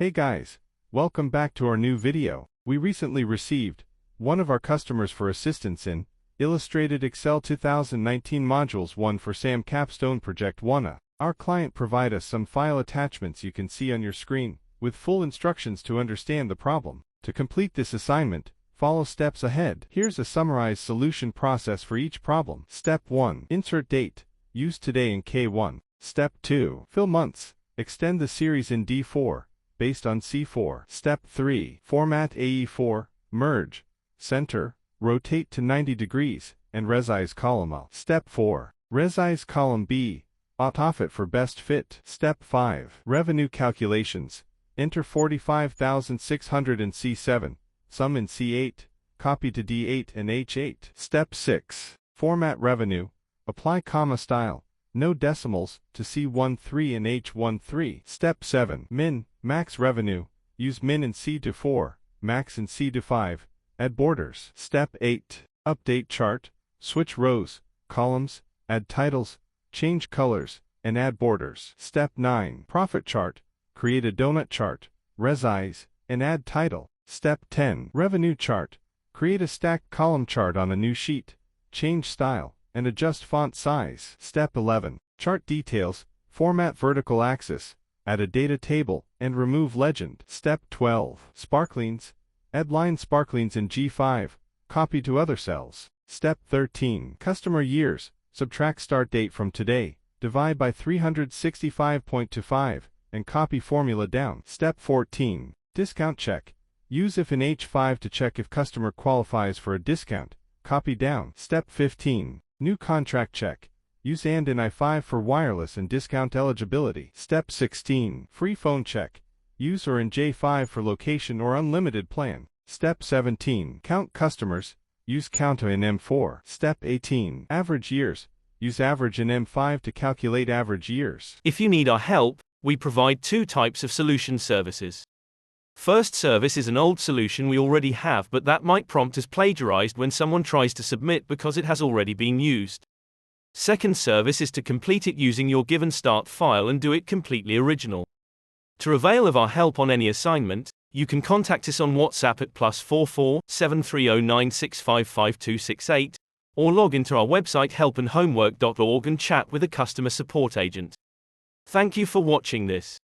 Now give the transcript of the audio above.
Hey guys, welcome back to our new video. We recently received one of our customers for assistance in Illustrated Excel 2019 Modules 1 for SAM Capstone Project 1. Our client provide us some file attachments you can see on your screen, with full instructions to understand the problem. To complete this assignment, follow steps ahead. Here's a summarized solution process for each problem. Step 1. Insert date. Use today in K1. Step 2. Fill months. Extend the series in D4. Based on C4. Step 3. Format AE4, merge, center, rotate to 90 degrees, and resize column A. Step 4. Resize column B, offset for best fit. Step 5. Revenue calculations. Enter 45,600 in C7, sum in C8, copy to D8 and H8. Step 6. Format revenue. Apply comma style, no decimals, to C13 and H13. Step 7. Min, max revenue. Use min in C4, max in C5. Add borders. Step 8. Update chart. Switch rows, columns, add titles, change colors, and add borders. Step 9. Profit chart. Create a donut chart, resize, and add title. Step 10. Revenue chart. Create a stacked column chart on a new sheet. Change style, and adjust font size. Step 11. Chart details. Format vertical axis. Add a data table, and remove legend. Step 12. Sparklings. Add line sparklings in G5. Copy to other cells. Step 13. Customer years. Subtract start date from today. Divide by 365.25, and copy formula down. Step 14. Discount check. Use if in H5 to check if customer qualifies for a discount. Copy down. Step 15. New contract check. Use AND in I5 for wireless and discount eligibility. Step 16. Free phone check. Use or in J5 for location or unlimited plan. Step 17. Count customers. Use count in M4. Step 18. Average years. Use average in M5 to calculate average years. If you need our help, we provide two types of solution services. First service is an old solution we already have, but that might prompt as plagiarized when someone tries to submit because it has already been used. Second service is to complete it using your given start file and do it completely original. To avail of our help on any assignment, you can contact us on WhatsApp at +44 7309 655268, or log into our website helpandhomework.org and chat with a customer support agent. Thank you for watching this.